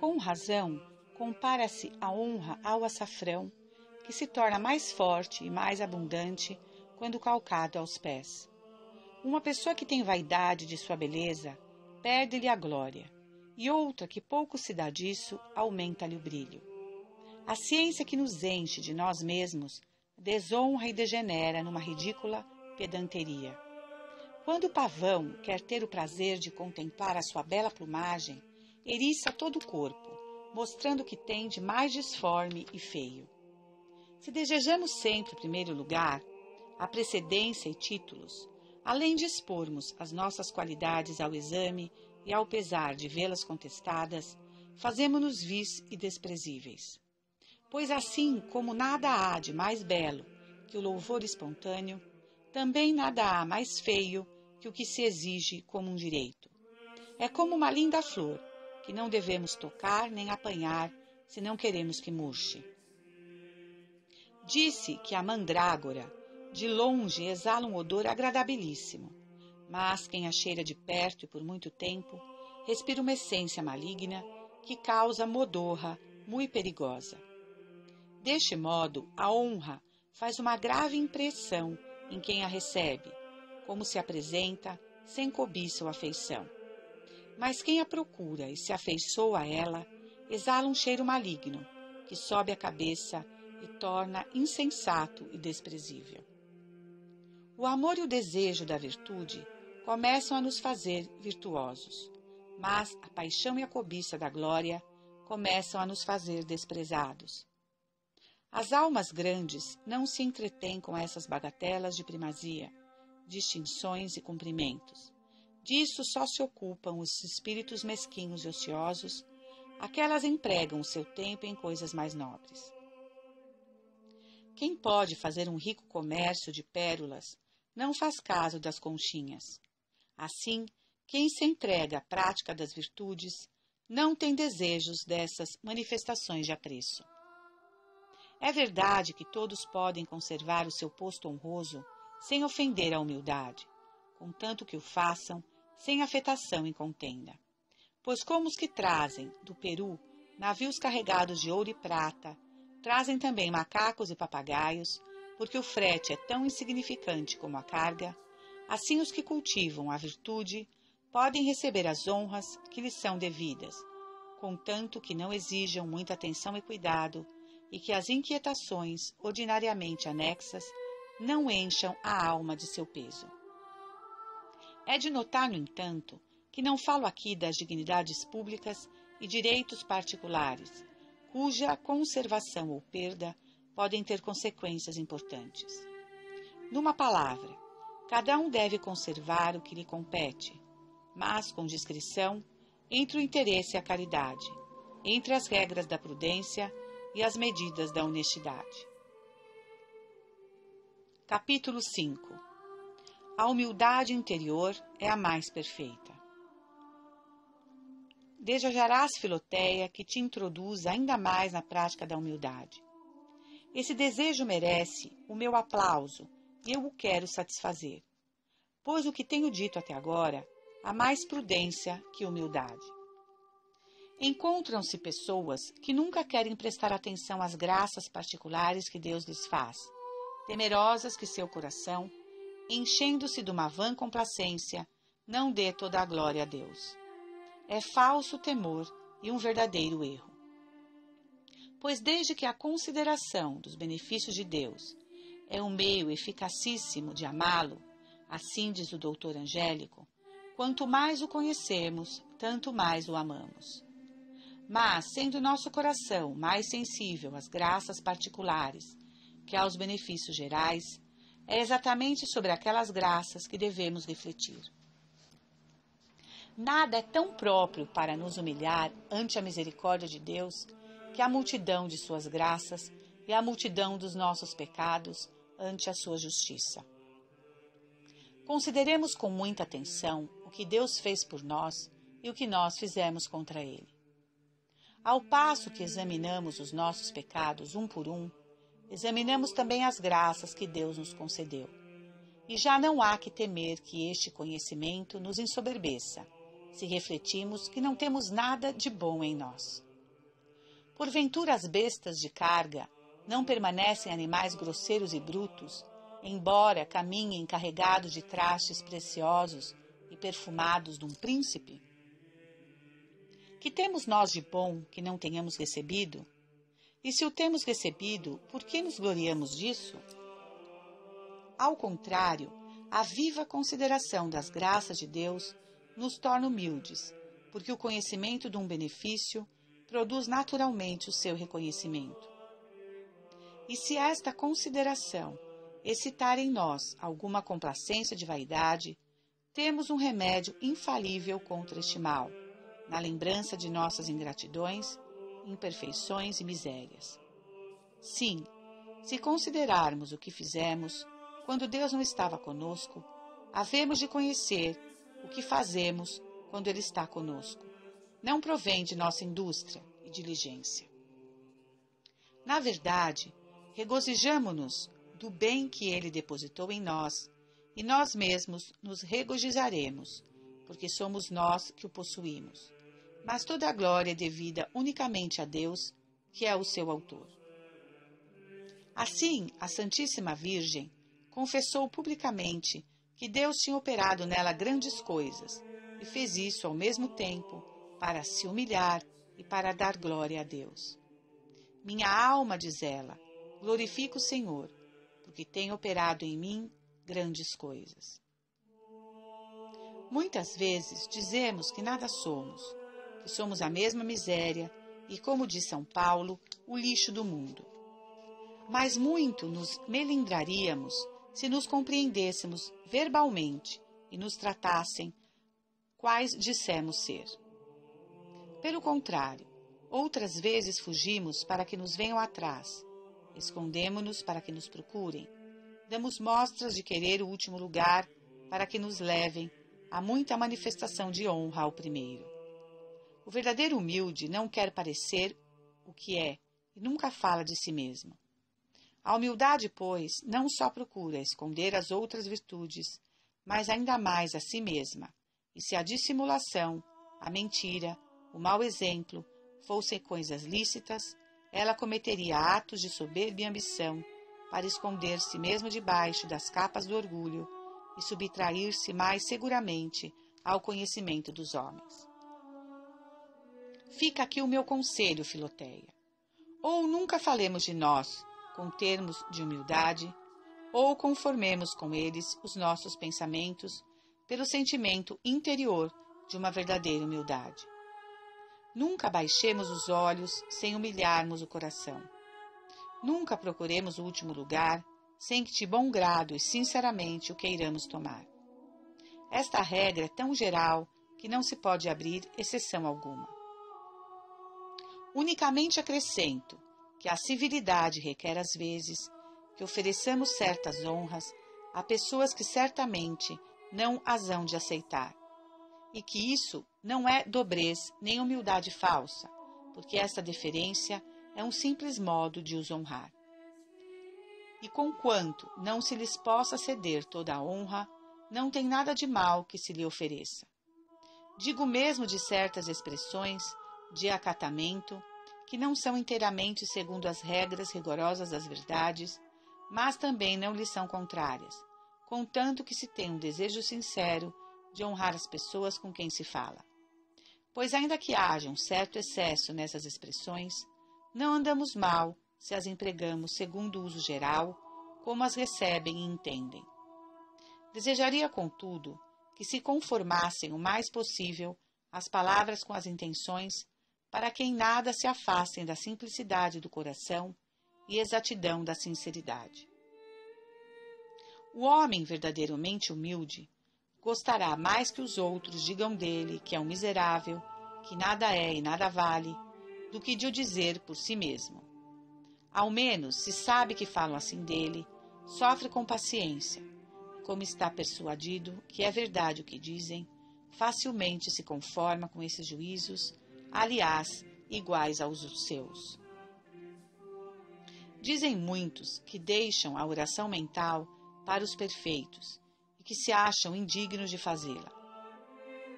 Com razão, compara-se a honra ao açafrão, que se torna mais forte e mais abundante quando calcado aos pés. Uma pessoa que tem vaidade de sua beleza, perde-lhe a glória, e outra que pouco se dá disso, aumenta-lhe o brilho. A ciência que nos enche de nós mesmos desonra e degenera numa ridícula pedanteria. Quando o pavão quer ter o prazer de contemplar a sua bela plumagem, eriça todo o corpo, mostrando o que tem de mais disforme e feio. Se desejamos sempre primeiro lugar, a precedência e títulos, além de expormos as nossas qualidades ao exame e ao pesar de vê-las contestadas, fazemo-nos vis e desprezíveis. Pois assim como nada há de mais belo que o louvor espontâneo, também nada há mais feio que o que se exige como um direito. É como uma linda flor, que não devemos tocar nem apanhar se não queremos que murche. Disse que a mandrágora, de longe, exala um odor agradabilíssimo, mas quem a cheira de perto e por muito tempo, respira uma essência maligna que causa modorra muito perigosa. Deste modo, a honra faz uma grave impressão em quem a recebe, como se apresenta sem cobiça ou afeição. Mas quem a procura e se afeiçoa a ela, exala um cheiro maligno, que sobe a cabeça e torna insensato e desprezível. O amor e o desejo da virtude começam a nos fazer virtuosos, mas a paixão e a cobiça da glória começam a nos fazer desprezados. As almas grandes não se entretêm com essas bagatelas de primazia, distinções e cumprimentos. Disso só se ocupam os espíritos mesquinhos e ociosos, aquelas empregam o seu tempo em coisas mais nobres. Quem pode fazer um rico comércio de pérolas não faz caso das conchinhas. Assim, quem se entrega à prática das virtudes não tem desejos dessas manifestações de apreço. É verdade que todos podem conservar o seu posto honroso sem ofender a humildade, contanto que o façam sem afetação e contenda. Pois como os que trazem, do Peru, navios carregados de ouro e prata, trazem também macacos e papagaios, porque o frete é tão insignificante como a carga, assim os que cultivam a virtude podem receber as honras que lhes são devidas, contanto que não exijam muita atenção e cuidado, e que as inquietações ordinariamente anexas não encham a alma de seu peso. É de notar, no entanto, que não falo aqui das dignidades públicas e direitos particulares, cuja conservação ou perda podem ter consequências importantes. Numa palavra, cada um deve conservar o que lhe compete, mas com discrição, entre o interesse e a caridade, entre as regras da prudência e as medidas da honestidade. Capítulo 5. A humildade interior é a mais perfeita. Desejarás, Filoteia, que te introduza ainda mais na prática da humildade. Esse desejo merece o meu aplauso e eu o quero satisfazer, pois o que tenho dito até agora há mais prudência que humildade. Encontram-se pessoas que nunca querem prestar atenção às graças particulares que Deus lhes faz, temerosas que seu coração, enchendo-se de uma vã complacência, não dê toda a glória a Deus. É falso temor e um verdadeiro erro. Pois desde que a consideração dos benefícios de Deus é um meio eficacíssimo de amá-lo, assim diz o doutor Angélico, quanto mais o conhecemos, tanto mais o amamos. Mas, sendo nosso coração mais sensível às graças particulares que aos benefícios gerais, é exatamente sobre aquelas graças que devemos refletir. Nada é tão próprio para nos humilhar ante a misericórdia de Deus que a multidão de suas graças e a multidão dos nossos pecados ante a sua justiça. Consideremos com muita atenção o que Deus fez por nós e o que nós fizemos contra Ele. Ao passo que examinamos os nossos pecados um por um, examinamos também as graças que Deus nos concedeu. E já não há que temer que este conhecimento nos ensoberbeça, se refletimos que não temos nada de bom em nós. Porventura as bestas de carga não permanecem animais grosseiros e brutos, embora caminhem carregados de trastes preciosos e perfumados de um príncipe? Que temos nós de bom que não tenhamos recebido? E se o temos recebido, por que nos gloriamos disso? Ao contrário, a viva consideração das graças de Deus nos torna humildes, porque o conhecimento de um benefício produz naturalmente o seu reconhecimento. E se esta consideração excitar em nós alguma complacência de vaidade, temos um remédio infalível contra este mal, na lembrança de nossas ingratidões, imperfeições e misérias. Sim, se considerarmos o que fizemos quando Deus não estava conosco, havemos de conhecer o que fazemos quando Ele está conosco. Não provém de nossa indústria e diligência. Na verdade, regozijamo-nos do bem que Ele depositou em nós, e nós mesmos nos regozijaremos, porque somos nós que o possuímos. Mas toda a glória é devida unicamente a Deus, que é o seu autor. Assim, a Santíssima Virgem confessou publicamente que Deus tinha operado nela grandes coisas, e fez isso ao mesmo tempo para se humilhar e para dar glória a Deus. Minha alma, diz ela, glorifica o Senhor, porque tem operado em mim grandes coisas. Muitas vezes dizemos que nada somos, que somos a mesma miséria e, como diz São Paulo, o lixo do mundo. Mas muito nos melindraríamos se nos compreendêssemos verbalmente e nos tratassem quais dissemos ser. Pelo contrário, outras vezes fugimos para que nos venham atrás, escondemo-nos para que nos procurem, damos mostras de querer o último lugar para que nos levem a muita manifestação de honra ao primeiro. O verdadeiro humilde não quer parecer o que é e nunca fala de si mesmo. A humildade, pois, não só procura esconder as outras virtudes, mas ainda mais a si mesma. E se a dissimulação, a mentira, o mau exemplo fossem coisas lícitas, ela cometeria atos de soberba e ambição para esconder-se mesmo debaixo das capas do orgulho e subtrair-se mais seguramente ao conhecimento dos homens. Fica aqui o meu conselho, Filoteia. Ou nunca falemos de nós com termos de humildade, ou conformemos com eles os nossos pensamentos pelo sentimento interior de uma verdadeira humildade. Nunca baixemos os olhos sem humilharmos o coração. Nunca procuremos o último lugar sem que de bom grado e sinceramente o queiramos tomar. Esta regra é tão geral que não se pode abrir exceção alguma. Unicamente acrescento que a civilidade requer às vezes que ofereçamos certas honras a pessoas que certamente não as hão de aceitar, e que isso não é dobrez nem humildade falsa, porque esta deferência é um simples modo de os honrar. E conquanto não se lhes possa ceder toda a honra, não tem nada de mal que se lhe ofereça. Digo mesmo de certas expressões de acatamento, que não são inteiramente segundo as regras rigorosas das verdades, mas também não lhes são contrárias, contanto que se tem um desejo sincero de honrar as pessoas com quem se fala. Pois ainda que haja um certo excesso nessas expressões, não andamos mal se as empregamos segundo o uso geral, como as recebem e entendem. Desejaria, contudo, que se conformassem o mais possível as palavras com as intenções, para que em nada se afastem da simplicidade do coração e exatidão da sinceridade. O homem verdadeiramente humilde gostará mais que os outros digam dele que é um miserável, que nada é e nada vale, do que de o dizer por si mesmo. Ao menos, se sabe que falam assim dele, sofre com paciência, e como está persuadido que é verdade o que dizem, facilmente se conforma com esses juízos, aliás, iguais aos seus. Dizem muitos que deixam a oração mental para os perfeitos e que se acham indignos de fazê-la.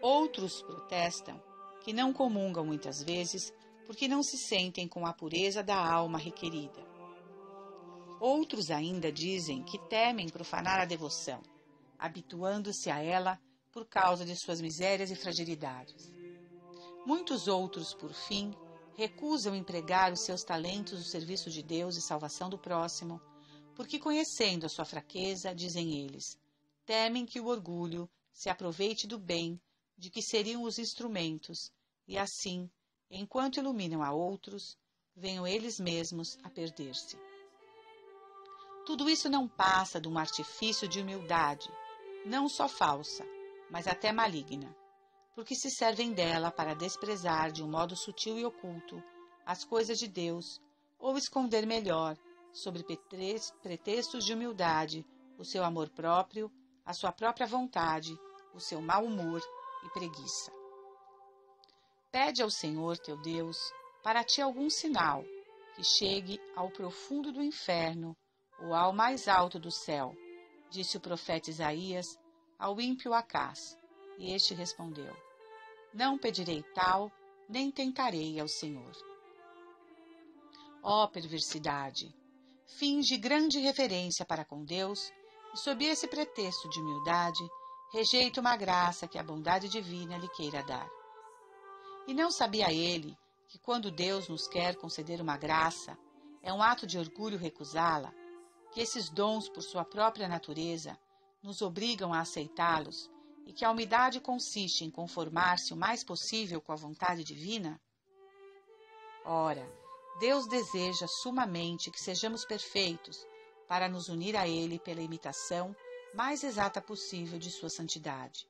Outros protestam que não comungam muitas vezes porque não se sentem com a pureza da alma requerida. Outros ainda dizem que temem profanar a devoção, habituando-se a ela por causa de suas misérias e fragilidades. Muitos outros, por fim, recusam empregar os seus talentos no serviço de Deus e salvação do próximo, porque, conhecendo a sua fraqueza, dizem eles, temem que o orgulho se aproveite do bem de que seriam os instrumentos, e assim, enquanto iluminam a outros, venham eles mesmos a perder-se. Tudo isso não passa de um artifício de humildade, não só falsa, mas até maligna, porque se servem dela para desprezar de um modo sutil e oculto as coisas de Deus, ou esconder melhor, sob pretextos de humildade, o seu amor próprio, a sua própria vontade, o seu mau humor e preguiça. Pede ao Senhor teu Deus para ti algum sinal que chegue ao profundo do inferno ou ao mais alto do céu, disse o profeta Isaías ao ímpio Acás, e este respondeu: não pedirei tal, nem tentarei ao Senhor. Ó perversidade! Finge grande reverência para com Deus e, sob esse pretexto de humildade, rejeita uma graça que a bondade divina lhe queira dar. E não sabia ele que quando Deus nos quer conceder uma graça, é um ato de orgulho recusá-la, que esses dons, por sua própria natureza, nos obrigam a aceitá-los e que a humildade consiste em conformar-se o mais possível com a vontade divina? Ora, Deus deseja sumamente que sejamos perfeitos para nos unir a Ele pela imitação mais exata possível de sua santidade.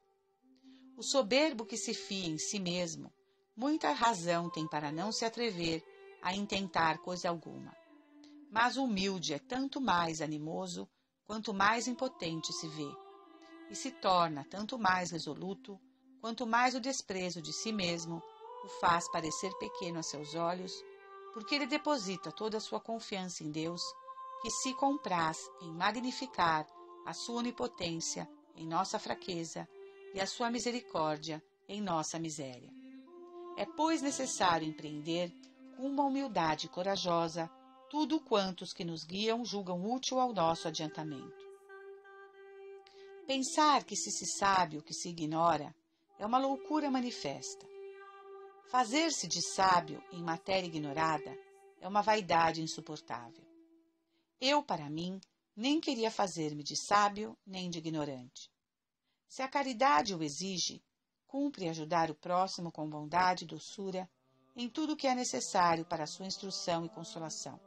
O soberbo que se fia em si mesmo, muita razão tem para não se atrever a intentar coisa alguma. Mas o humilde é tanto mais animoso quanto mais impotente se vê, e se torna tanto mais resoluto quanto mais o desprezo de si mesmo o faz parecer pequeno a seus olhos, porque ele deposita toda a sua confiança em Deus, que se compraz em magnificar a sua onipotência em nossa fraqueza e a sua misericórdia em nossa miséria. É, pois, necessário empreender com uma humildade corajosa tudo quanto os que nos guiam julgam útil ao nosso adiantamento. Pensar que se sabe o que se ignora é uma loucura manifesta. Fazer-se de sábio em matéria ignorada é uma vaidade insuportável. Eu, para mim, nem queria fazer-me de sábio nem de ignorante. Se a caridade o exige, cumpre ajudar o próximo com bondade e doçura em tudo o que é necessário para a sua instrução e consolação.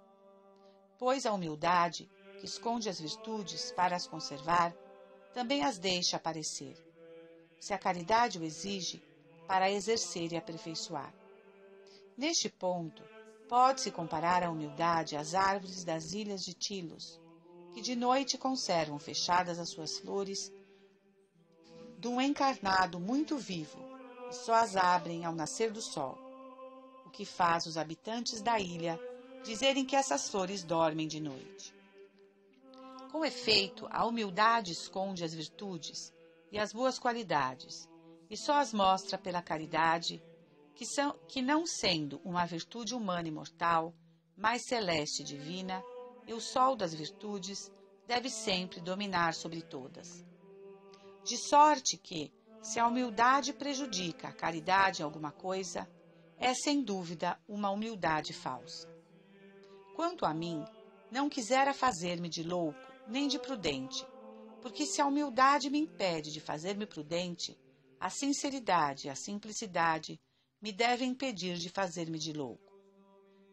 Pois a humildade, que esconde as virtudes para as conservar, também as deixa aparecer. Se a caridade o exige, para exercer e aperfeiçoar. Neste ponto, pode-se comparar a humildade às árvores das ilhas de Tilos, que de noite conservam fechadas as suas flores de um encarnado muito vivo e só as abrem ao nascer do sol, o que faz os habitantes da ilha dizerem que essas flores dormem de noite. Com efeito, a humildade esconde as virtudes e as boas qualidades, e só as mostra pela caridade, que não sendo uma virtude humana e mortal, mais celeste e divina, e o sol das virtudes deve sempre dominar sobre todas. De sorte que, se a humildade prejudica a caridade em alguma coisa, é sem dúvida uma humildade falsa. Quanto a mim, não quisera fazer-me de louco, nem de prudente, porque se a humildade me impede de fazer-me prudente, a sinceridade e a simplicidade me devem impedir de fazer-me de louco.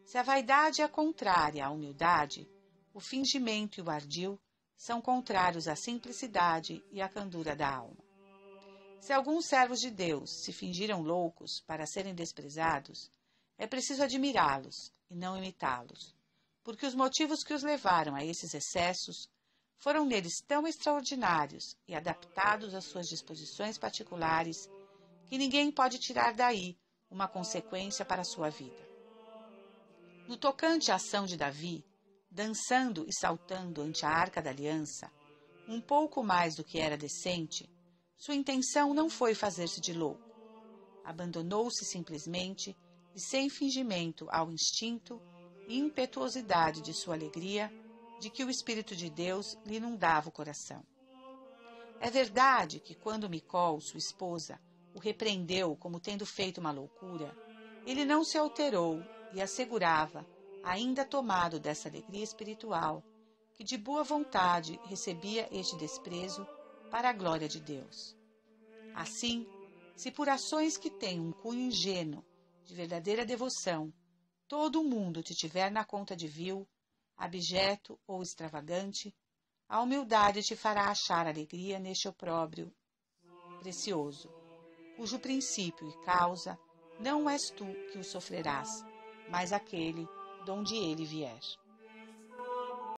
Se a vaidade é contrária à humildade, o fingimento e o ardil são contrários à simplicidade e à candura da alma. Se alguns servos de Deus se fingiram loucos para serem desprezados, é preciso admirá-los e não imitá-los, porque os motivos que os levaram a esses excessos foram neles tão extraordinários e adaptados às suas disposições particulares que ninguém pode tirar daí uma consequência para a sua vida. No tocante à ação de Davi, dançando e saltando ante a Arca da Aliança, um pouco mais do que era decente, sua intenção não foi fazer-se de louco. Abandonou-se simplesmente e sem fingimento ao instinto e impetuosidade de sua alegria, de que o Espírito de Deus lhe inundava o coração. É verdade que quando Micol, sua esposa, o repreendeu como tendo feito uma loucura, ele não se alterou e assegurava, ainda tomado dessa alegria espiritual, que de boa vontade recebia este desprezo para a glória de Deus. Assim, se por ações que têm um cunho ingênuo, de verdadeira devoção, todo o mundo te tiver na conta de vil, abjeto ou extravagante, a humildade te fará achar alegria neste opróbrio precioso, cujo princípio e causa não és tu que o sofrerás, mas aquele donde ele vier.